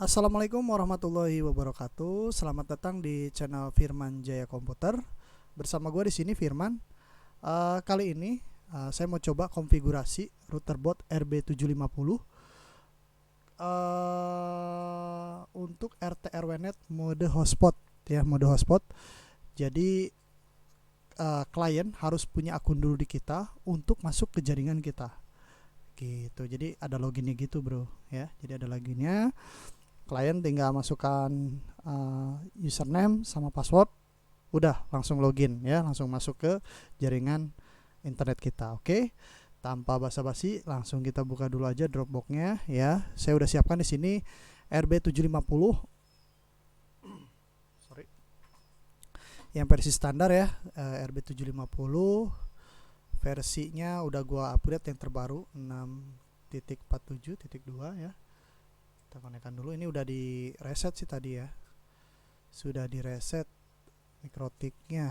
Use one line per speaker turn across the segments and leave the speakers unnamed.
Assalamualaikum warahmatullahi wabarakatuh. Selamat datang di channel Firman Jaya Komputer. Bersama gue di sini Firman. Kali ini saya mau coba konfigurasi router board RB750 untuk RT/RWNet mode hotspot ya, mode hotspot. Jadi klien harus punya akun dulu di kita untuk masuk ke jaringan kita. Gitu. Jadi ada loginnya gitu, bro, ya. Jadi ada loginnya. Klien tinggal masukkan username sama password, udah langsung login ya, langsung masuk ke jaringan internet kita. Oke, tanpa basa-basi langsung kita buka dulu aja Dropbox-nya ya. Saya udah siapkan di sini RB750, sorry, yang versi standar ya, RB750 versinya udah gua upgrade yang terbaru 6.47.2 ya. Kita konekkan dulu. Ini udah di reset sih tadi ya, sudah di reset mikrotiknya.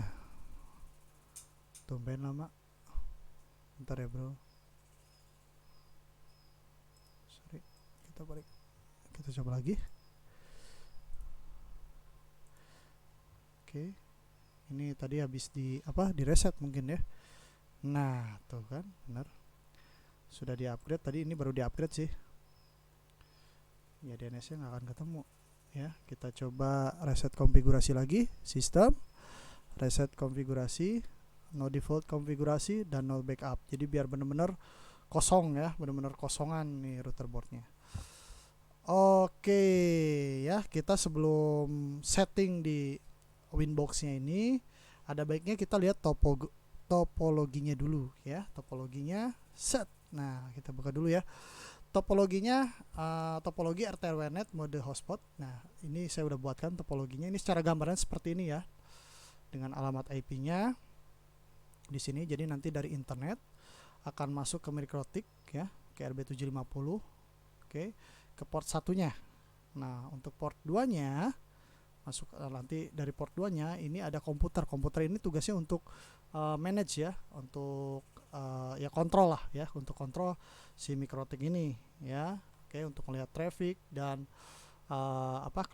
Tumben lama, bentar ya bro, sorry. Kita balik, kita coba lagi. Oke, ini tadi habis di di reset mungkin ya. Nah tuh kan, benar, sudah di upgrade tadi. Ini baru di upgrade sih ya, DNS nya nggak akan ketemu ya. Kita coba reset konfigurasi lagi, sistem reset konfigurasi, no default konfigurasi, dan no backup. Jadi biar bener-bener kosong ya, bener-bener kosongan nih router boardnya. Oke ya, kita sebelum setting di Winbox nya ini, ada baiknya kita lihat topologinya dulu ya. Topologinya set. Nah kita buka dulu ya topologinya, topologi RT/RWNet mode hotspot. Nah ini saya udah buatkan topologinya. Ini secara gambaran seperti ini ya, dengan alamat IP-nya di sini. Jadi nanti dari internet akan masuk ke mikrotik ya, ke RB750, oke, ke port satunya. Nah untuk port 2 nya masuk, nanti dari port 2 nya ini ada komputer. Komputer ini tugasnya untuk manage ya, untuk ya kontrol lah ya, untuk kontrol si mikrotik ini ya. Oke, untuk melihat traffic dan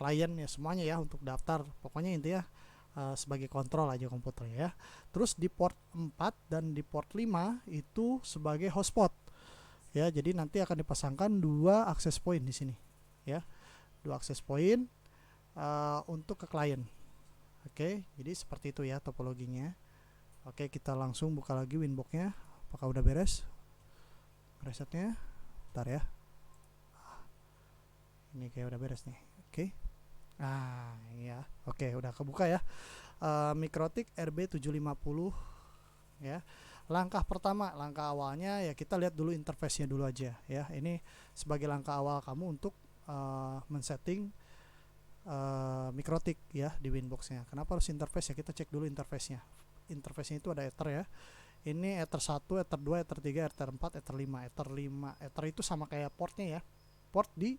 klien ya, semuanya ya, untuk daftar, pokoknya intinya sebagai kontrol aja komputer ya. Terus di port 4 dan di port 5 itu sebagai hotspot ya. Jadi nanti akan dipasangkan dua access point di sini ya, dua access point untuk ke klien. Oke, jadi seperti itu ya topologinya. Oke, kita langsung buka lagi Winbox-nya. Apakah udah beres resetnya? Bentar ya, ini kayak udah beres nih. Oke, ya, oke, udah kebuka ya. Mikrotik RB750 ya. Langkah pertama, langkah awalnya ya, kita lihat dulu interface-nya dulu aja ya. Ini sebagai langkah awal kamu untuk men-setting mikrotik ya di Winbox-nya. Kenapa harus interface ya? Kita cek dulu interface-nya. Interface-nya itu ada Ether ya. Ini Ether 1, Ether 2, Ether 3, Ether 4, Ether 5. Ether 5, Ether itu sama kayak portnya ya, port di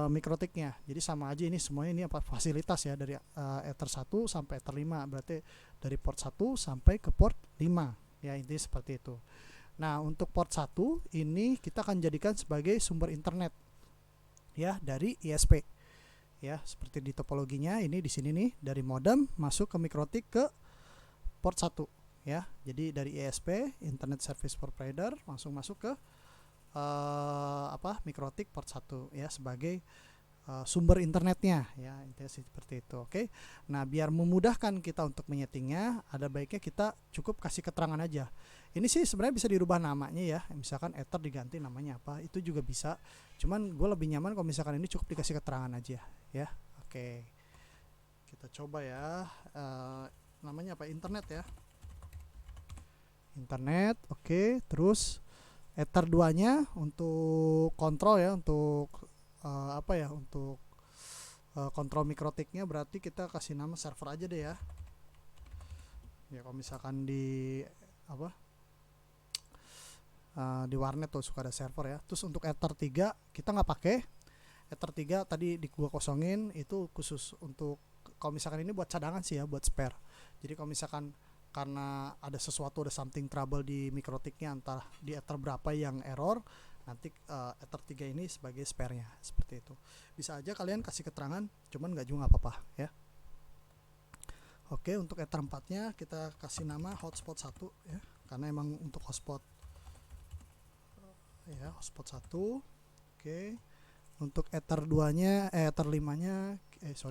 mikrotiknya. Jadi sama aja, ini semuanya ini apa fasilitas ya, dari Ether 1 sampai Ether 5, berarti dari port 1 sampai ke port 5 ya, intinya seperti itu. Nah untuk port 1 ini kita akan jadikan sebagai sumber internet ya, dari ISP ya, seperti di topologinya. Ini di sini nih, dari modem masuk ke mikrotik ke port 1 ya. Jadi dari ISP, Internet Service Provider, langsung masuk ke mikrotik port 1 ya, sebagai sumber internetnya ya, intinya seperti itu. Oke. Nah biar memudahkan kita untuk menyetingnya, ada baiknya kita cukup kasih keterangan aja. Ini sih sebenarnya bisa dirubah namanya ya, misalkan Ether diganti namanya apa, itu juga bisa. Cuman gue lebih nyaman kalau misalkan ini cukup dikasih keterangan aja ya. Oke, kita coba ya. Namanya apa? Internet ya, internet. Oke, terus Ether 2 nya untuk kontrol ya, untuk untuk kontrol mikrotiknya. Berarti kita kasih nama server aja deh ya. Ya kalau misalkan di di warnet tuh suka ada server ya. Terus untuk Ether 3 kita nggak pakai. Ether 3 tadi di gua kosongin, itu khusus untuk kalau misalkan ini buat cadangan sih ya, buat spare. Jadi kalau misalkan karena ada sesuatu, ada something trouble di mikrotiknya, entah di Ether berapa yang error, nanti Ether 3 ini sebagai spare-nya, seperti itu. Bisa aja kalian kasih keterangan, cuman nggak juga nggak apa-apa ya. Oke, untuk Ether 4-nya kita kasih nama hotspot 1 ya, karena emang untuk hotspot ya, hotspot 1. Oke. Untuk Ether 2-nya Ether 5-nya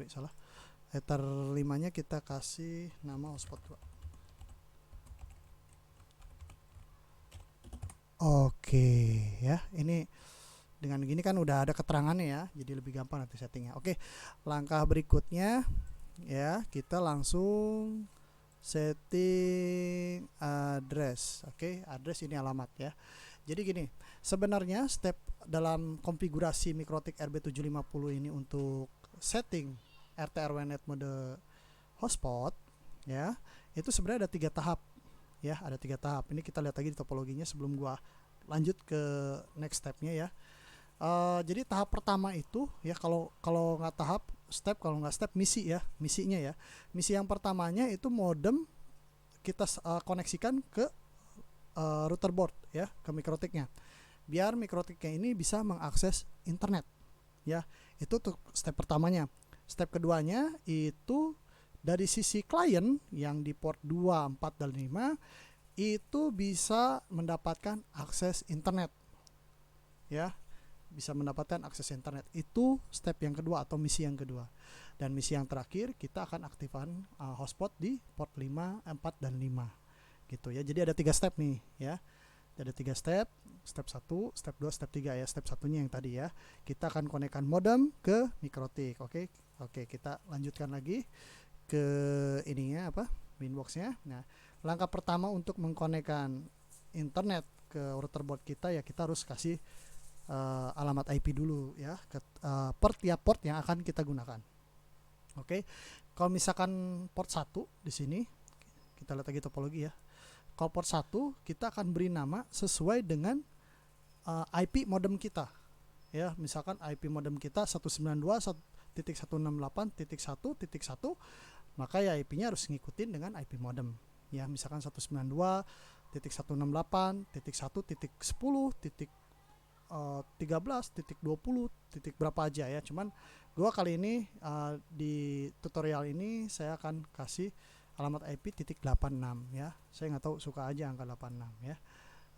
salah. Ether 5-nya kita kasih nama hotspot 2. Oke ya, ini dengan gini kan udah ada keterangannya ya, jadi lebih gampang nanti settingnya. Oke, langkah berikutnya ya, kita langsung setting address. Oke, address ini alamat ya. Jadi gini, sebenarnya step dalam konfigurasi MikroTik RB750 ini untuk setting RT/RW-Net mode hotspot ya, itu sebenarnya ada 3 tahap ya, ada 3 tahap. Ini kita lihat lagi di topologinya sebelum gua lanjut ke next stepnya ya. Jadi tahap pertama itu ya, kalau nggak tahap step, kalau nggak step misi ya, misinya ya. Misi yang pertamanya itu modem kita koneksikan ke router board ya, ke MikroTiknya, biar MikroTiknya ini bisa mengakses internet ya. Itu tuh step pertamanya. Step keduanya itu dari sisi klien yang di port 2, 4, dan 5 itu bisa mendapatkan akses internet ya, bisa mendapatkan akses internet. Itu step yang kedua atau misi yang kedua. Dan misi yang terakhir kita akan aktifkan hotspot di port 5, 4, dan 5 gitu ya. Jadi ada 3 step nih ya. Ada 3 step, step 1, step 2, step 3 ya. Step satunya yang tadi ya, kita akan konekkan modem ke MikroTik. Oke, kita lanjutkan lagi ke ininya apa, Winbox-nya. Nah, langkah pertama untuk mengkonekkan internet ke router board kita ya, kita harus kasih alamat IP dulu ya, ke per tiap port yang akan kita gunakan. Oke. Kalau misalkan port 1 di sini, kita lihat lagi topologi ya. Kalau port 1 kita akan beri nama sesuai dengan IP modem kita ya. Misalkan IP modem kita 192.168.1.1, maka ya IP-nya harus ngikutin dengan IP modem ya. Misalkan 192.1.10.13.20 berapa aja ya. Cuman gua kali ini di tutorial ini saya akan kasih alamat IP titik 86 ya. Saya nggak tahu, suka aja angka 86 ya.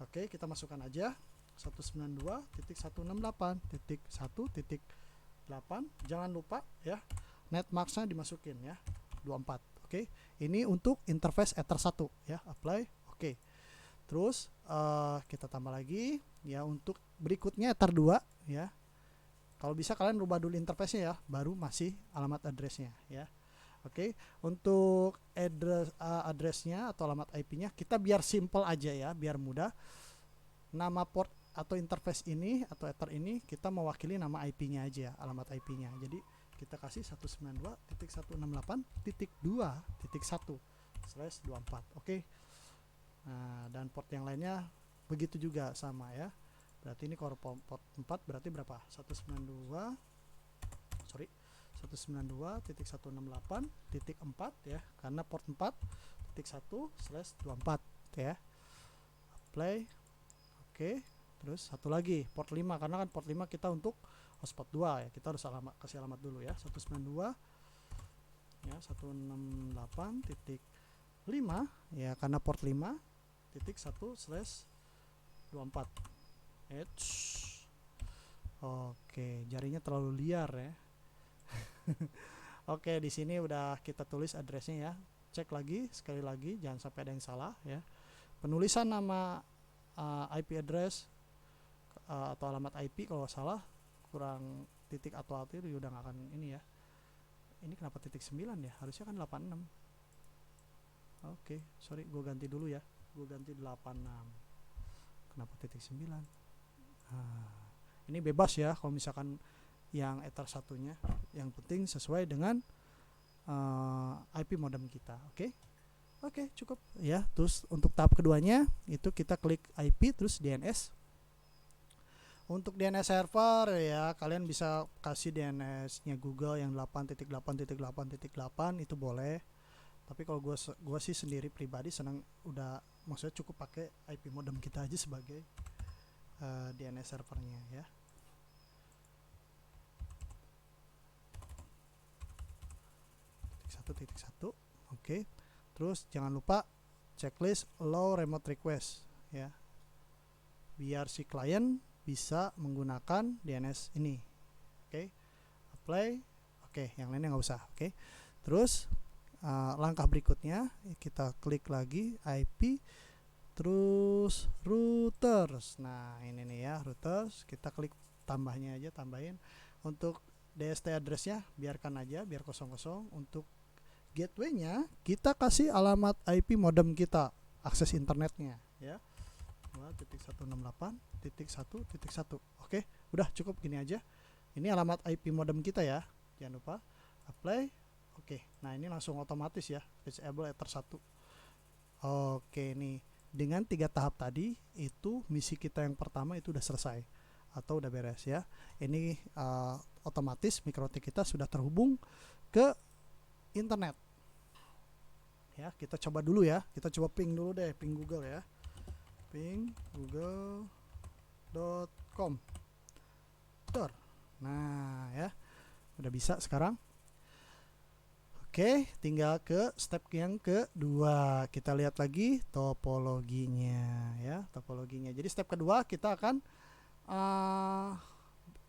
Oke, kita masukkan aja 192.168.1.8. Jangan lupa ya, netmasknya dimasukin ya, 24. Oke, ini untuk interface Ether 1 ya, apply. Oke, terus kita tambah lagi ya. Untuk berikutnya Ether 2 ya, kalau bisa kalian rubah dulu interface-nya ya, baru masih alamat address-nya ya. Oke, untuk address-nya atau alamat IP-nya kita biar simple aja ya, biar mudah. Nama port atau interface ini atau Ether ini kita mewakili nama IP-nya aja, alamat IP-nya. Jadi kita kasih 192.168.2.1/24. Oke. Nah, dan port yang lainnya begitu juga sama ya. Berarti ini kalau port 4 berarti berapa? 192.168.4 ya, karena port 4.1/24 ya. Apply. Oke. Terus satu lagi port 5, karena kan port 5 kita untuk hotspot 2 ya, kita harus kasih alamat dulu ya. 192 ya, 168.5 ya, karena port 5.1/24. Oke, jarinya terlalu liar ya. Oke, di sini udah kita tulis addressnya ya. Cek lagi sekali lagi, jangan sampai ada yang salah ya. Penulisan nama IP address atau alamat IP kalau salah kurang titik atau alt itu udah nggak akan ini ya. Ini kenapa titik 9 ya? Harusnya kan 86. Oke, sorry, gue ganti dulu ya. Gue ganti 86. Kenapa titik 9? Ini bebas ya kalau misalkan yang Ether satunya, yang penting sesuai dengan IP modem kita. Oke, cukup ya. Terus untuk tahap keduanya itu kita klik IP terus DNS. Untuk DNS server ya, kalian bisa kasih DNS-nya Google yang 8.8.8.8 itu boleh. Tapi kalau gua sih sendiri pribadi senang udah, maksudnya cukup pakai IP modem kita aja sebagai DNS servernya ya. Titik satu. Oke. Terus jangan lupa checklist allow remote request ya. Biar si klien bisa menggunakan DNS ini. Oke. Apply. Oke, yang lainnya nggak usah. Oke. Terus langkah berikutnya kita klik lagi IP, terus routers. Nah ini nih ya, routers, kita klik tambahnya aja, tambahin. Untuk DST addressnya biarkan aja, biar kosong-kosong. Untuk gateway-nya kita kasih alamat IP modem kita, akses internetnya ya, 2.168.1.1. Oke, udah cukup gini aja. Ini alamat IP modem kita ya, jangan lupa apply. Oke, nah ini langsung otomatis ya, disable ether 1. Oke, nih dengan 3 tahap tadi itu misi kita yang pertama itu udah selesai atau udah beres ya. Ini otomatis MikroTik kita sudah terhubung ke internet ya. Kita coba dulu ya, kita coba ping dulu deh, ping Google ya, ping google.com. Nah ya, udah bisa sekarang. Oke, tinggal ke step yang kedua. Kita lihat lagi topologinya ya, topologinya. Jadi step kedua kita akan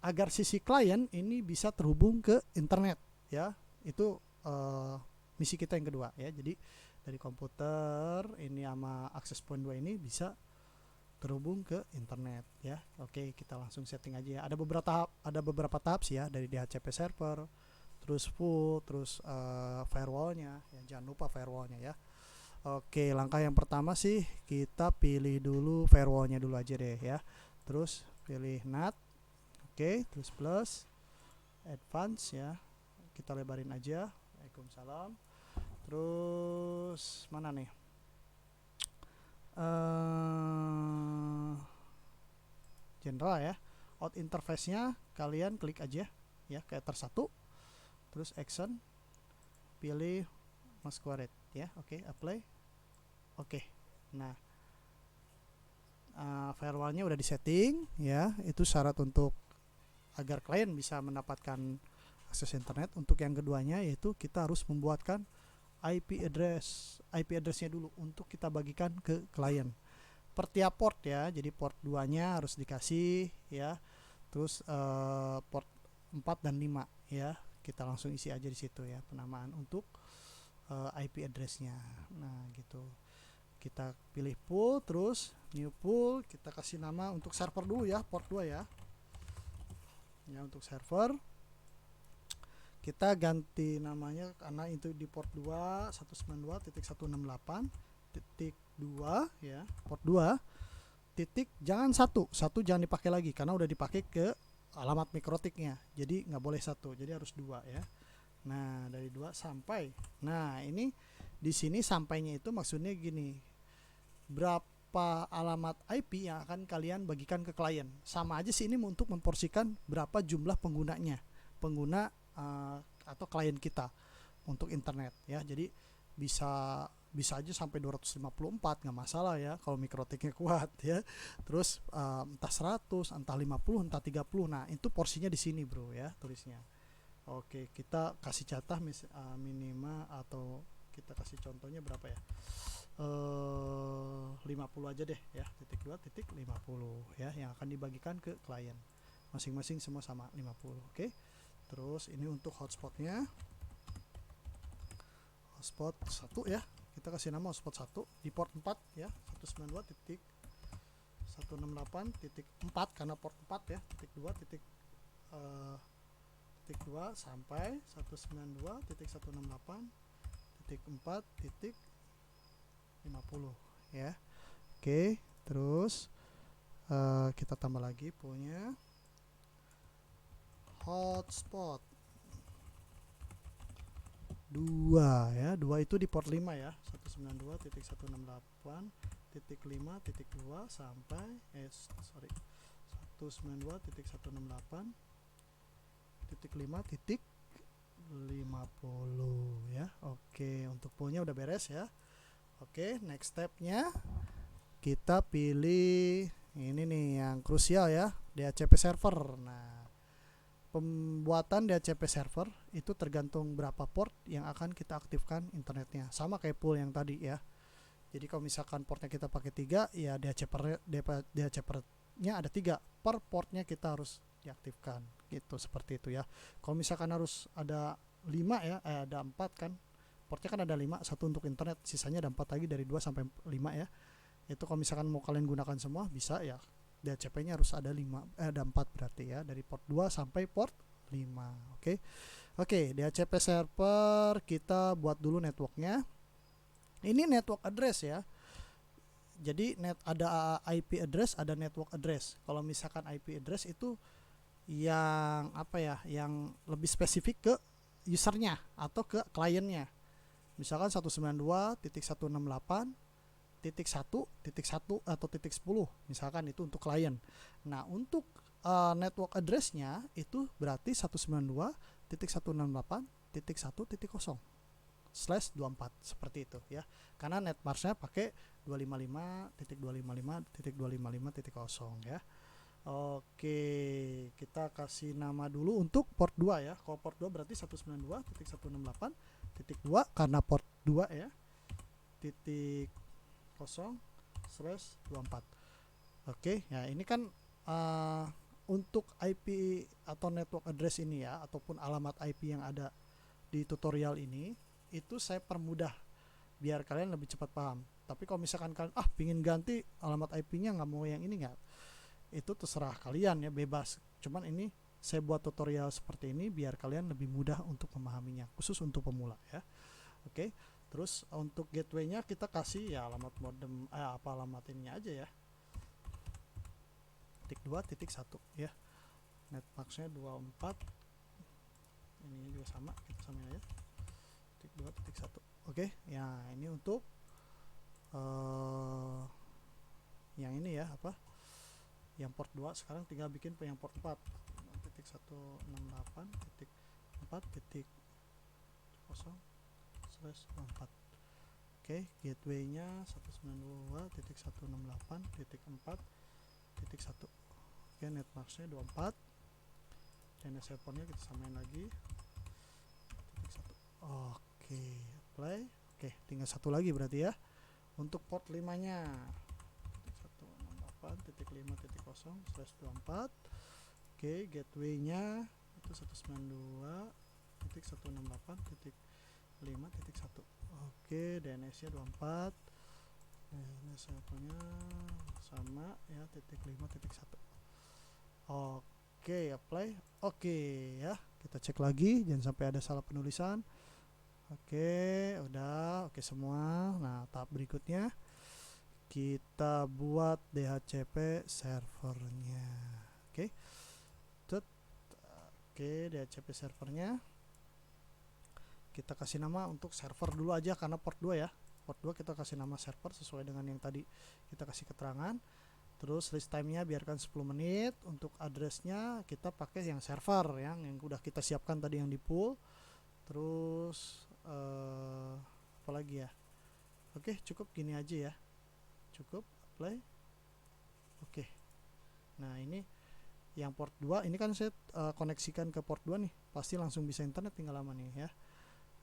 agar sisi klien ini bisa terhubung ke internet ya. Itu misi kita yang kedua ya. Jadi dari komputer ini sama access point 2 ini bisa terhubung ke internet ya. Oke, kita langsung setting aja ya. Ada beberapa tahap sih ya, dari DHCP server, terus full, terus firewallnya ya, jangan lupa firewallnya ya. Oke, langkah yang pertama sih kita pilih dulu firewallnya dulu aja deh ya. Terus pilih NAT. Oke, terus plus advance ya, kita lebarin aja. Waalaikumsalam. Terus mana nih, general ya. Out interface nya kalian klik aja ya, ke ether 1. Terus action, pilih masquerade ya. Oke, apply. Oke, nah firewallnya udah disetting ya. Itu syarat untuk agar klien bisa mendapatkan akses internet. Untuk yang keduanya yaitu kita harus membuatkan IP addressnya dulu untuk kita bagikan ke klien per tiap port ya. Jadi port 2 nya harus dikasih ya. Terus port 4 dan 5 ya, kita langsung isi aja di situ ya, penamaan untuk IP addressnya. Nah gitu, kita pilih pool, terus new pool, kita kasih nama untuk server dulu ya, port 2 ya. Ya, untuk server kita ganti namanya karena itu di port 2 192.168.2 ya, port 2 titik, jangan satu jangan dipakai lagi karena udah dipakai ke alamat MikroTiknya, jadi nggak boleh 1, jadi harus 2 ya. Nah dari 2 sampai, nah ini di sini sampainya itu maksudnya gini, berapa alamat IP yang akan kalian bagikan ke klien. Sama aja sih ini untuk memporsikan berapa jumlah pengguna atau klien kita untuk internet ya. Jadi bisa aja sampai 254, nggak masalah ya kalau MikroTiknya kuat ya. Terus entah 100, entah 50, entah 30. Nah itu porsinya di sini bro ya, tulisnya. Oke, kita kasih catat minimal, atau kita kasih contohnya berapa ya, 50 aja deh ya, titik 2 titik 50 ya, yang akan dibagikan ke klien masing-masing semua sama 50. Oke, terus ini untuk hotspotnya, hotspot 1 ya, kita kasih nama hotspot 1 di port 4 ya, 192.168.4 karena port 4 ya, titik 2 titik 2 sampai 192.168.4.50 ya. Oke, terus kita tambah lagi punya hotspot 2 ya, 2 itu di port 5 ya, 192.168.5.2 sampai 192.168.5.50 ya. Oke, untuk poolnya udah beres ya. Oke, next stepnya kita pilih ini nih yang krusial ya, DHCP server. Nah, pembuatan DHCP server itu tergantung berapa port yang akan kita aktifkan internetnya. Sama kayak pool yang tadi ya. Jadi kalau misalkan portnya kita pakai 3, ya DHCP-nya ada 3, per portnya kita harus diaktifkan gitu, seperti itu ya. Kalau misalkan harus ada 5 ya, ada 4 kan, portnya kan ada 5, satu untuk internet, sisanya ada 4 lagi dari 2 sampai 5 ya. Itu kalau misalkan mau kalian gunakan semua bisa ya, DHCP-nya harus ada 5, ada 4 berarti ya, dari port 2 sampai port 5. Oke, DHCP server kita buat dulu networknya. Ini network address ya. Jadi ada IP address, ada network address. Kalau misalkan IP address itu yang apa ya, yang lebih spesifik ke usernya atau ke kliennya. Misalkan 192.168.1.1 atau .10 misalkan, itu untuk klien. Nah, untuk network address-nya itu berarti 192.168.1.0/24 seperti itu ya. Karena netmasknya pakai 255.255.255.0 ya. Oke, kita kasih nama dulu untuk port 2 ya. Kalau port 2 berarti 192.168.2 karena port 2 ya. .0/24. Oke, ya ini kan untuk IP atau network address ini ya, ataupun alamat IP yang ada di tutorial ini, itu saya permudah biar kalian lebih cepat paham. Tapi kalau misalkan kalian pingin ganti alamat IP-nya, nggak mau yang ini, nggak, itu terserah kalian ya, bebas. Cuman ini saya buat tutorial seperti ini biar kalian lebih mudah untuk memahaminya, khusus untuk pemula ya. Oke, terus untuk gateway-nya kita kasih ya alamat modem, alamat ininya aja ya, .2.1 ya. Netmasknya 24, ini juga sama, kita samain aja .2.1. Oke, ya ini untuk yang ini ya, yang port 2. Sekarang tinggal bikin yang port 4, .168.0/24. Oke, gateway-nya 192.168.4.1. Oke, netmasknya 24, DNS servernya kita samain lagi .1. Oke, apply. Oke, tinggal satu lagi berarti ya untuk port 5 nya, 168.5.0/24. Oke, gateway-nya itu 192.168.5.1. Oke, DNS-nya 24, DNS servernya sama ya, .5.1. Oke, apply. Oke ya, kita cek lagi jangan sampai ada salah penulisan. Oke, udah oke semua. Nah, tahap berikutnya kita buat DHCP servernya. Oke. Oke, DHCP servernya kita kasih nama untuk server dulu aja karena port 2 ya. Port 2 kita kasih nama server sesuai dengan yang tadi kita kasih keterangan. Terus list time-nya biarkan 10 menit. Untuk address-nya kita pakai yang server yang udah kita siapkan tadi yang di pool. Terus apa lagi ya? Oke, cukup gini aja ya. Cukup, apply. Oke. Nah, ini yang port 2 ini kan saya koneksikan ke port 2 nih. Pasti langsung bisa internet, tinggal lama nih ya.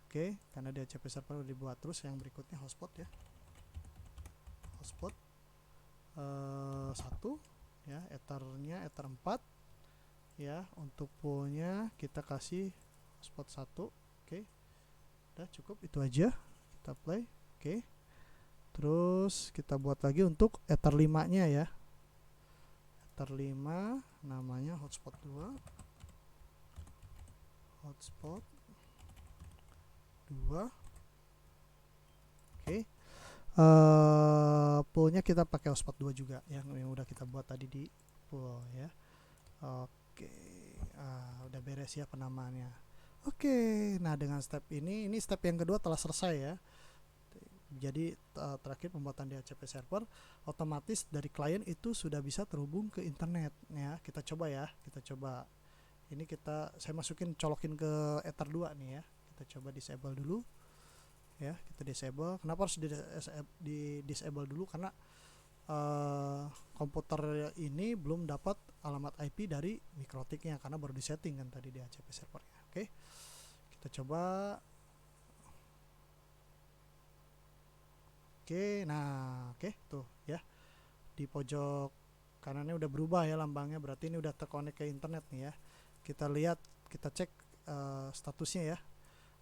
Oke, karena DHCP server udah dibuat. Terus yang berikutnya hotspot ya. Hotspot 1 ya, ethernya ether 4 ya. Untuk poolnya kita kasih hotspot 1. Oke, udah cukup itu aja, kita play. Oke, terus kita buat lagi untuk ether 5 nya ya, ether 5 namanya hotspot 2, hotspot 2. Oke, poolnya kita pakai hotspot 2 juga yang udah kita buat tadi di pool ya. Oke, udah beres ya penamaannya. Oke, nah dengan step ini step yang kedua telah selesai ya. Jadi terakhir pembuatan DHCP server, otomatis dari klien itu sudah bisa terhubung ke internet ya. Kita coba ya, ini saya masukin, colokin ke ether 2 nih ya. Kita coba disable dulu ya, kita disable. Kenapa harus di disable dulu? Karena komputer ini belum dapat alamat IP dari MikroTik-nya karena baru disetting kan tadi di HCP servernya. Oke, kita coba. Oke, nah oke tuh ya, di pojok kanannya udah berubah ya lambangnya, berarti ini udah terkonek ke internet nih ya. Kita lihat, kita cek statusnya ya,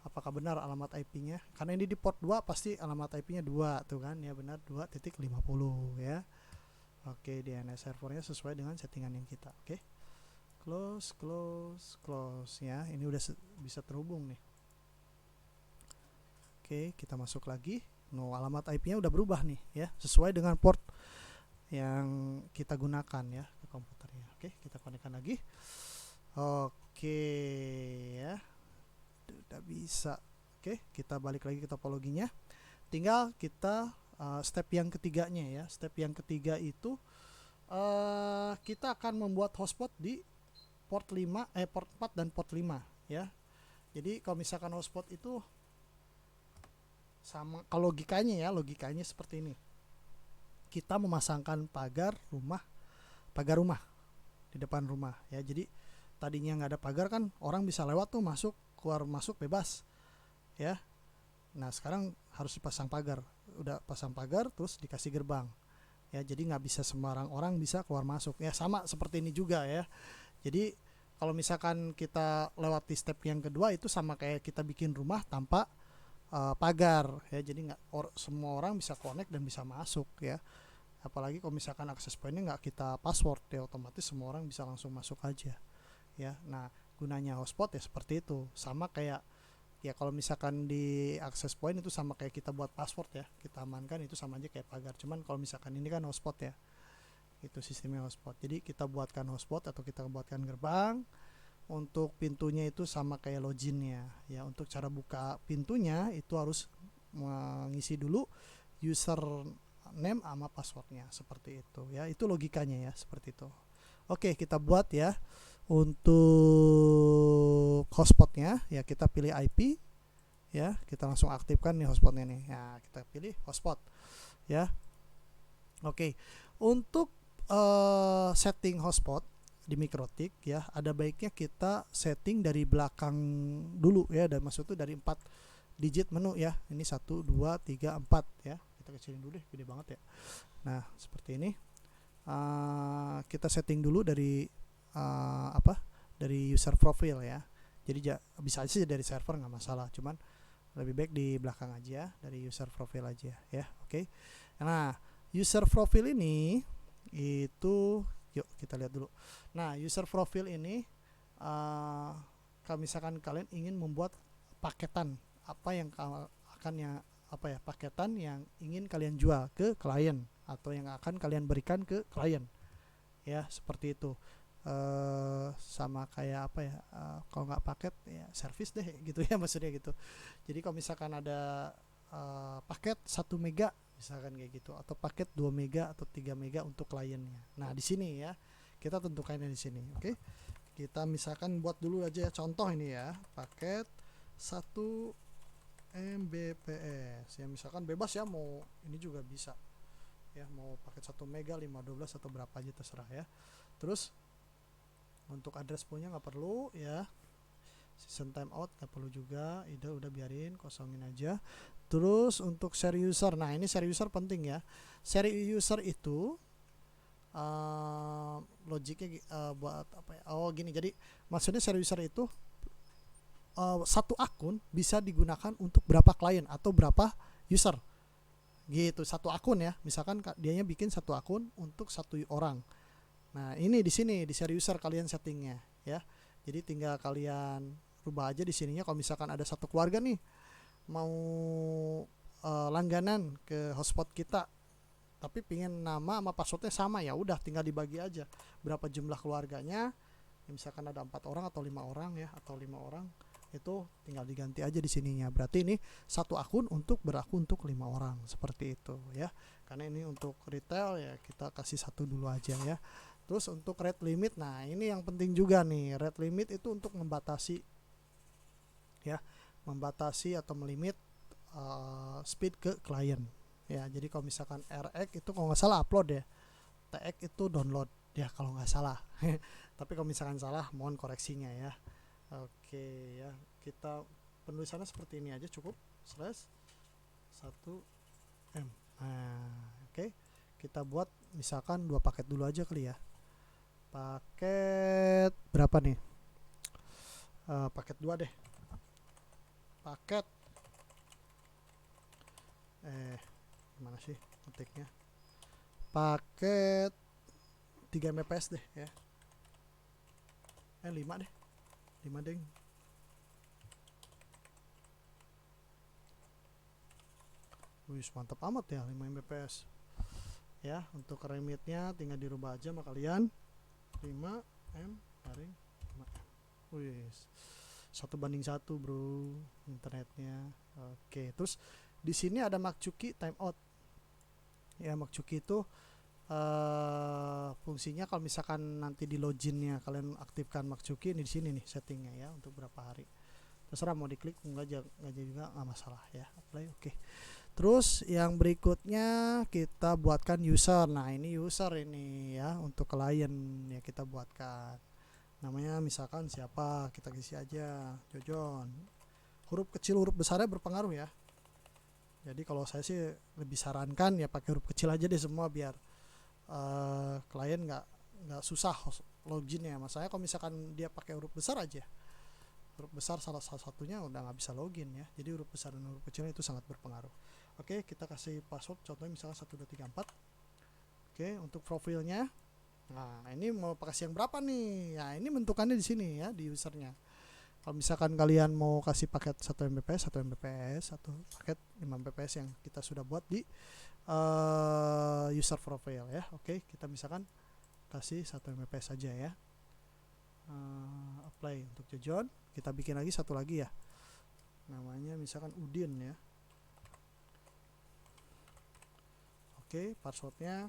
apakah benar alamat IP-nya, karena ini di port 2 pasti alamat IP-nya 2 tuh kan ya, benar 2.50 ya. Oke, DNS servernya sesuai dengan settingan yang kita. Oke, close ya, ini udah bisa terhubung nih. Oke, kita masuk lagi. Alamat IP-nya udah berubah nih ya, sesuai dengan port yang kita gunakan ya ke komputernya. Oke, kita konekkan lagi. Oke ya, udah bisa. Oke, kita balik lagi ke topologinya. Tinggal kita step yang ketiganya ya. Step yang ketiga itu kita akan membuat hotspot di port 5, port 4 dan port 5 ya. Jadi kalau misalkan hotspot itu sama, kalau logikanya seperti ini. Kita memasangkan pagar rumah di depan rumah ya. Jadi tadinya nggak ada pagar kan, orang bisa lewat tuh, masuk keluar masuk bebas ya. Nah sekarang harus dipasang pagar, udah pasang pagar terus dikasih gerbang ya, jadi nggak bisa sembarang orang bisa keluar masuk ya. Sama seperti ini juga ya. Jadi kalau misalkan kita lewati step yang kedua itu sama kayak kita bikin rumah tanpa pagar ya, jadi nggak semua orang bisa connect dan bisa masuk ya. Apalagi kalau misalkan akses pointnya nggak kita password ya, otomatis semua orang bisa langsung masuk aja ya. Nah gunanya hotspot ya seperti itu, sama kayak ya kalau misalkan di access point itu sama kayak kita buat password ya, kita amankan, itu sama aja kayak pagar. Cuman kalau misalkan ini kan hotspot ya, itu sistemnya hotspot. Jadi kita buatkan hotspot atau kita buatkan gerbang. Untuk pintunya itu sama kayak loginnya ya. Untuk cara buka pintunya itu harus mengisi dulu username sama passwordnya, seperti itu ya. Itu logikanya ya, seperti itu. Oke, kita buat ya. Untuk hotspotnya ya, kita pilih IP ya, kita langsung aktifkan nih hotspotnya nih ya, kita pilih hotspot ya. Oke, untuk setting hotspot di MikroTik ya, ada baiknya kita setting dari belakang dulu ya, dan maksud itu dari 4 digit menu ya. Ini 1 2 3 4 ya. Kita kecilin dulu deh, gede banget ya. Nah seperti ini. Kita setting dulu dari dari user profile ya. Jadi bisa aja dari server nggak masalah, cuman lebih baik di belakang aja, dari user profile aja ya. Oke. Nah user profile ini itu, yuk kita lihat dulu. Nah user profile ini kalau misalkan kalian ingin membuat paketan apa yang akan paketan yang ingin kalian jual ke klien atau yang akan kalian berikan ke klien ya, seperti itu. Sama kayak kalau nggak paket ya service deh gitu ya, maksudnya gitu. Jadi kalau misalkan ada paket 1 mega misalkan kayak gitu, atau paket 2 mega atau 3 mega untuk kliennya. Nah di sini ya kita tentukannya di sini. Oke, kita misalkan buat dulu aja ya, contoh ini ya, paket 1 Mbps ya, misalkan bebas ya, mau ini juga bisa ya, mau paket 1 mega 512 atau berapa aja terserah ya. Terus untuk address punya nggak perlu ya, season timeout nggak perlu juga, udah biarin, kosongin aja. Terus untuk share user, nah ini share user penting ya. Share user itu logiknya buat apa ya? Oh gini, jadi maksudnya share user itu satu akun bisa digunakan untuk berapa klien atau berapa user gitu. Satu akun ya, misalkan dianya bikin satu akun untuk 1 orang. Nah ini di sini di share user kalian settingnya ya. Jadi tinggal kalian rubah aja di sininya. Kalau misalkan ada satu keluarga nih mau langganan ke hotspot kita, tapi pingin nama sama passwordnya sama, ya udah tinggal dibagi aja berapa jumlah keluarganya ya, misalkan ada 4 orang atau 5 orang ya, atau 5 orang, itu tinggal diganti aja di sininya. Berarti ini satu akun berlaku untuk 5 orang, seperti itu ya. Karena ini untuk retail ya, kita kasih 1 dulu aja ya. Terus untuk rate limit, nah ini yang penting juga nih. Rate limit itu untuk membatasi ya, membatasi atau melimit speed ke klien ya. Jadi kalau misalkan RX itu kalau nggak salah upload ya, TX itu download ya kalau nggak salah. Tapi kalau misalkan salah mohon koreksinya ya. Oke ya, kita penulisannya seperti ini aja cukup, slash 1M. Nah, oke. Kita buat misalkan 2 paket dulu aja kali ya. Paket berapa nih? Paket 2 deh. Paket gimana sih ngetiknya? Paket 3 Mbps deh ya. 5 deh. 5 deng. Wih, mantap amat ya 5 Mbps. Ya, untuk remitnya tinggal dirubah aja sama kalian. 5M garing 5M. Wih, 1:1 bro internetnya. Oke, terus di sini ada Makcuki timeout. Ya, Makcuki itu fungsinya kalau misalkan nanti di loginnya kalian aktifkan Makcuki, ini di sini nih settingnya ya, untuk berapa hari. Terserah mau diklik enggak juga nggak masalah ya. Apply, oke. Terus yang berikutnya kita buatkan user. Nah, ini user ini ya, untuk klien ya kita buatkan. Namanya misalkan siapa, kita isi aja Jojon. Huruf kecil huruf besarnya berpengaruh ya. Jadi kalau saya sih lebih sarankan ya pakai huruf kecil aja deh semua, biar klien nggak susah loginnya. Masalahnya kalau misalkan dia pakai huruf besar aja, huruf besar salah satunya udah nggak bisa login ya. Jadi huruf besar dan huruf kecil itu sangat berpengaruh. Oke, kita kasih password contohnya misalnya 1234. Oke, untuk profilnya, nah ini mau kasih yang berapa nih? Nah, ini bentukannya di sini ya, di usernya. Kalau misalkan kalian mau kasih paket 1 Mbps, 1 Mbps, atau paket 5 Mbps yang kita sudah buat di user profile ya. Oke, kita misalkan kasih 1 Mbps saja ya. Apply untuk Jojon. Kita bikin lagi satu lagi ya. Namanya misalkan Udin ya. Oke, passwordnya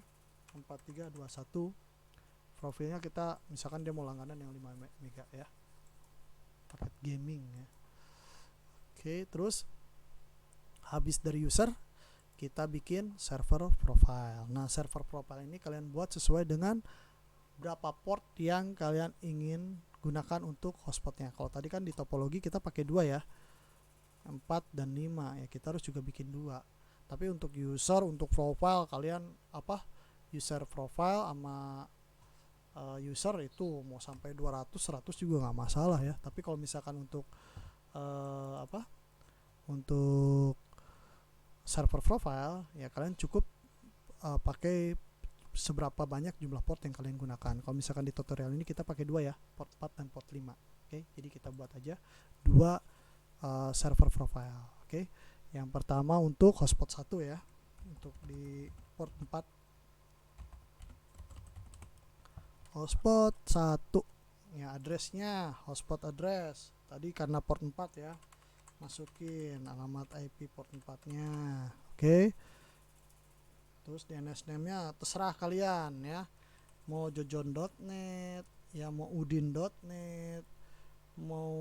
4321. Profilnya kita misalkan dia mau langganan yang 5 mega ya, paket gaming ya. Oke, terus habis dari user kita bikin server profile. Nah, server profile ini kalian buat sesuai dengan berapa port yang kalian ingin gunakan untuk hotspotnya. Kalau tadi kan di topologi kita pakai 2 ya, 4 dan 5 ya, kita harus juga bikin 2. Tapi untuk user, untuk profile kalian user profile sama user itu mau sampai 200 100 juga nggak masalah ya. Tapi kalau misalkan untuk untuk server profile ya, kalian cukup pakai seberapa banyak jumlah port yang kalian gunakan. Kalau misalkan di tutorial ini kita pakai 2 ya, port 4 dan port 5. Oke, jadi kita buat aja 2 server profile. Oke. Yang pertama untuk hotspot 1 ya, untuk di port 4. Hotspot 1 ya, addressnya hotspot address tadi karena port 4 ya, masukin alamat IP port 4 nya. Oke. Terus DNS name nya terserah kalian ya, mau jojon.net ya, mau udin.net, mau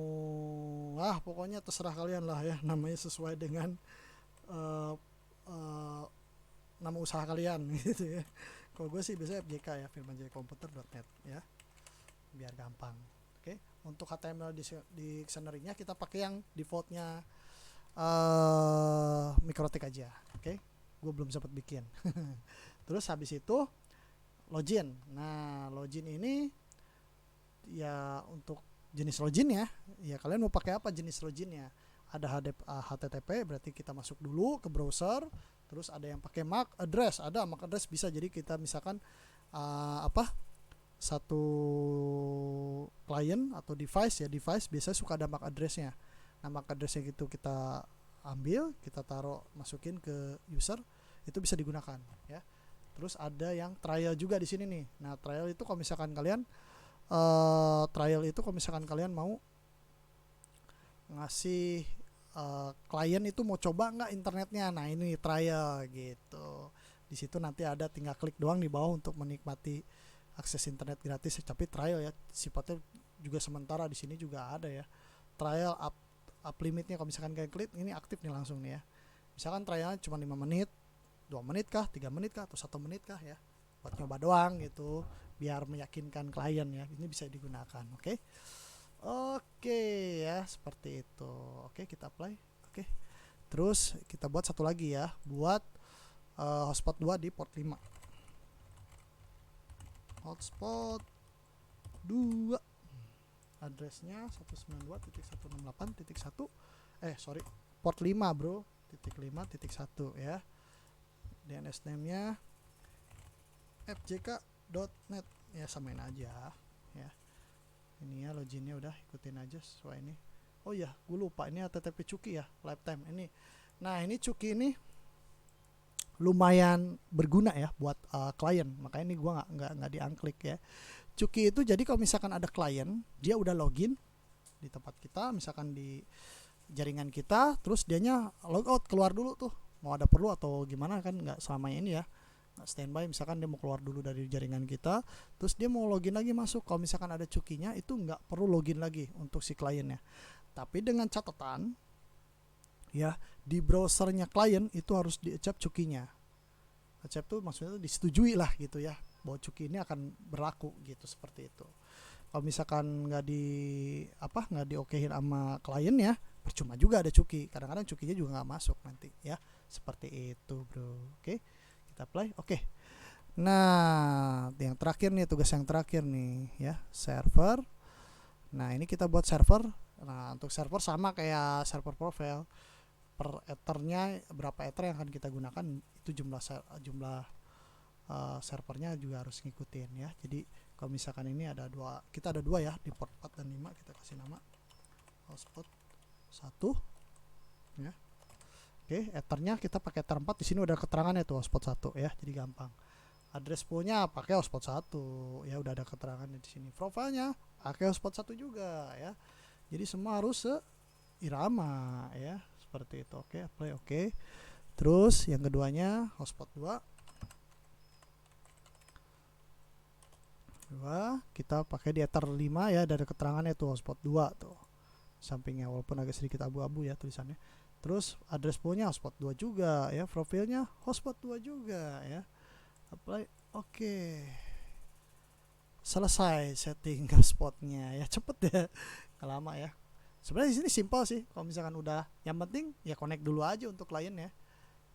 pokoknya terserah kalian lah ya, namanya sesuai dengan nama usaha kalian gitu ya. Kalau gue sih biasanya FJK ya, firmanjayacomputer.net ya, biar gampang. Oke, untuk HTML di dictionary-nya kita pakai yang defaultnya Mikrotik aja. Oke, gue belum sempat bikin. Terus habis itu login. Nah, login ini ya untuk jenis login ya kalian mau pakai apa jenis loginnya. Ada HTTP berarti kita masuk dulu ke browser. Terus ada yang pakai MAC address, ada MAC address bisa. Jadi kita misalkan satu klien atau device biasanya suka ada MAC addressnya. Nah, MAC addressnya gitu kita ambil, kita taruh, masukin ke user, itu bisa digunakan ya. Terus ada yang trial juga di sini nih. Nah, trial itu kalau misalkan kalian mau ngasih klien itu mau coba nggak internetnya, nah ini trial gitu. Di situ nanti ada tinggal klik doang di bawah untuk menikmati akses internet gratis, tapi trial ya, sifatnya juga sementara. Di sini juga ada ya trial up limitnya. Kalau misalkan kalian klik ini aktif nih langsung nih ya. Misalkan trialnya cuma 5 menit 2 menit kah, 3 menit kah, atau 1 menit kah ya, buat nyoba doang gitu, biar meyakinkan klien ya. Ini bisa digunakan. Oke ya, seperti itu. Oke, kita apply. Oke, terus kita buat satu lagi ya, buat hotspot 2 di port 5. Hotspot 2, addressnya 192.168.1, port 5 bro, titik 5.1 ya. DNS name nya fjk.net ya, samain aja ya. Ini ya loginnya udah ikutin aja sesuai ini. Oh ya, gue lupa ini HTTP Cuki ya, lifetime ini. Nah, ini Cuki ini lumayan berguna ya buat klien, makanya ini gue nggak diangklik ya. Cuki itu jadi kalau misalkan ada klien, dia udah login di tempat kita, misalkan di jaringan kita, terus dianya logout keluar dulu tuh, mau ada perlu atau gimana kan, nggak selamanya ini ya, standby. Misalkan dia mau keluar dulu dari jaringan kita, terus dia mau login lagi masuk, kalau misalkan ada cukinya itu nggak perlu login lagi untuk si kliennya. Tapi dengan catatan ya, di browsernya klien itu harus di-accept cukinya. Accept tuh maksudnya tuh disetujui lah gitu ya, bahwa cuki ini akan berlaku gitu, seperti itu. Kalau misalkan nggak diokehin sama klien ya, percuma juga ada cuki, kadang-kadang cukinya juga nggak masuk nanti ya, seperti itu bro. Oke, kita apply. Oke, nah yang terakhir nih, tugas yang terakhir nih ya, server. Nah, ini kita buat server. Nah, untuk server sama kayak server profile, per ethernya berapa ether yang akan kita gunakan, itu jumlah servernya juga harus ngikutin ya. Jadi kalau misalkan ini kita ada dua ya, di port 4 dan 5, kita kasih nama hotspot 1 ya. Oke, ethernya kita pakai ether 4, di sini udah keterangannya tuh hotspot 1 ya, jadi gampang. Address poolnya pakai hotspot 1 ya, udah ada keterangannya di sini. Profilnya pakai hotspot 1 juga ya. Jadi semua harus seirama ya, seperti itu. Oke, apply. Oke. Terus yang keduanya hotspot 2. Kita pakai di ether 5 ya, dari keterangannya tuh hotspot 2 tuh. Sampingnya walaupun agak sedikit abu-abu ya tulisannya. Terus address poolnya hotspot 2 juga ya, profilnya hotspot 2 juga ya. Apply. Oke. Selesai setting hotspotnya ya, cepet ya, nggak lama ya. Sebenarnya di sini simpel sih, kalau misalkan udah, yang penting ya connect dulu aja untuk kliennya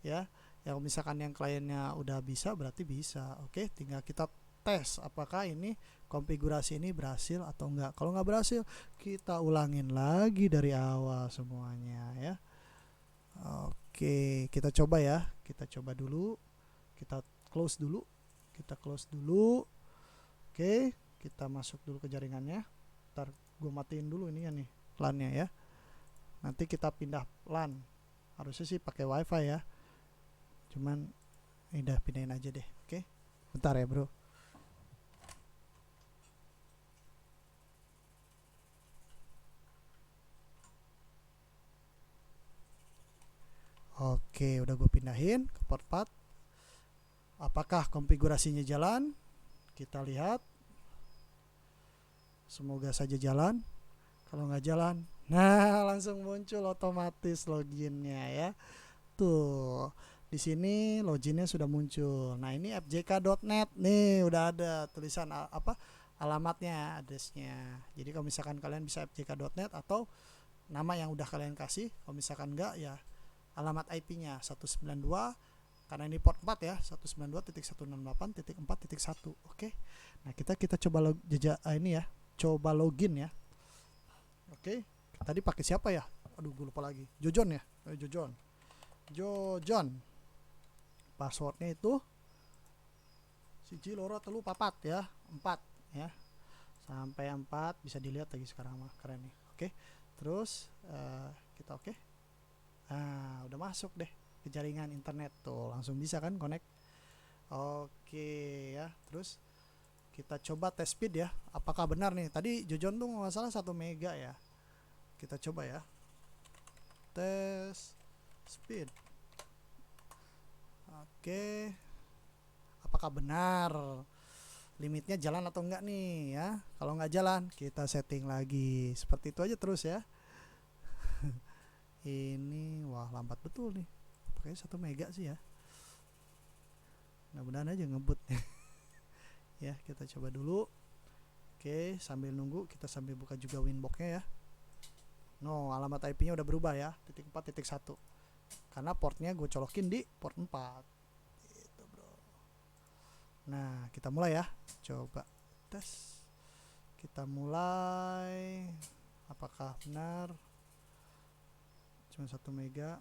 ya. Kalau misalkan yang kliennya udah bisa, berarti bisa. Oke, tinggal kita tes apakah ini konfigurasi ini berhasil atau enggak. Kalau nggak berhasil, kita ulangin lagi dari awal semuanya ya. Oke, kita coba ya, kita coba dulu, kita close dulu. Oke, kita masuk dulu ke jaringannya. Ntar gue matiin dulu ini ya nih LAN-nya ya. Nanti kita pindah LAN. Harusnya sih pakai WiFi ya. Cuman ini udah pindahin aja deh. Oke, bentar ya bro. Oke, udah gue pindahin ke port 4. Apakah konfigurasinya jalan? Kita lihat. Semoga saja jalan. Kalau nggak jalan, nah langsung muncul otomatis loginnya ya. Tuh, di sini loginnya sudah muncul. Nah, ini fjk.net nih, udah ada tulisan alamatnya, addressnya. Jadi kalau misalkan kalian bisa fjk.net atau nama yang udah kalian kasih. Kalau misalkan enggak ya alamat IP-nya 192, karena ini port 4 ya, 192.168.4.1. Oke. Nah, kita coba ini ya, coba login ya. Oke. Tadi pakai siapa ya? Aduh, gue lupa lagi. Jojon ya? Jojon. Passwordnya itu siji loro telu papat ya, 4 ya. Sampai 4 bisa dilihat lagi sekarang mah, keren nih. Oke. Terus kita oke. Nah, udah masuk deh ke jaringan internet tuh, langsung bisa kan connect. Oke ya. Terus kita coba tes speed ya, apakah benar nih. Tadi Jojon tuh nggak salah 1 mega ya. Kita coba ya, tes speed. Oke, apakah benar limitnya jalan atau enggak nih ya. Kalau nggak jalan, kita setting lagi seperti itu aja terus ya. Ini wah lambat betul nih, pakai 1 mega sih ya. mudah-mudahan aja ngebut. Ya, kita coba dulu. Oke, sambil nunggu kita sambil buka juga Winbox-nya ya. No, alamat IP-nya udah berubah ya, .4.1. Karena portnya gue colokin di port 4. Gitu, bro. Nah, kita mulai ya. Coba tes. Kita mulai. Apakah benar? Cuma 1 mega.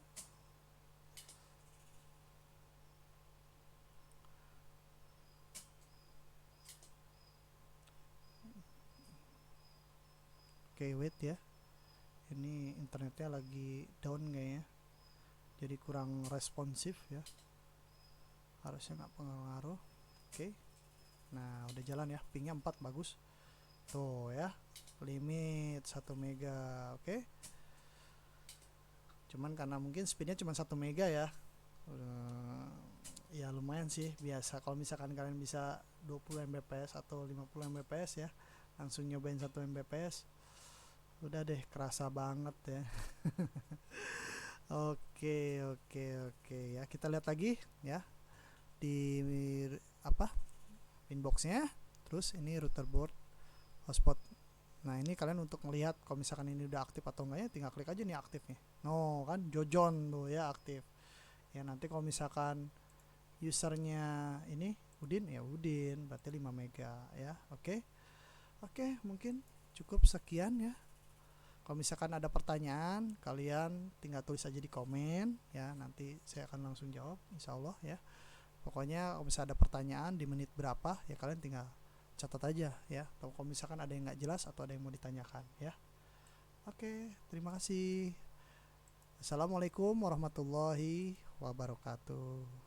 Oke, wait ya. Ini internetnya lagi down kayaknya. Jadi kurang responsif ya. Harusnya nggak pengaruh. Oke. Nah, udah jalan ya. Pingnya 4 bagus. Tuh ya. Limit 1 mega. Oke. Cuman karena mungkin speednya cuma 1 mega ya. Ya lumayan sih, biasa kalau misalkan kalian bisa 20 Mbps atau 50 Mbps ya, langsung nyobain 1 Mbps. Udah deh, kerasa banget ya. Oke, ya, kita lihat lagi ya di apa inboxnya. Terus ini router board hotspot. Nah, ini kalian untuk melihat kalau misalkan ini udah aktif atau enggaknya, tinggal klik aja nih aktif nih. No, kan Jojon tuh ya aktif. Ya, nanti kalau misalkan usernya ini Udin ya Udin, berarti 5 mega ya. Oke, mungkin cukup sekian ya. Kalau misalkan ada pertanyaan, kalian tinggal tulis aja di komen ya, nanti saya akan langsung jawab insya Allah ya. Pokoknya kalau misalkan ada pertanyaan di menit berapa ya, kalian tinggal catat aja ya. Atau kalau misalkan ada yang nggak jelas atau ada yang mau ditanyakan ya. Oke, terima kasih. Assalamualaikum warahmatullahi wabarakatuh.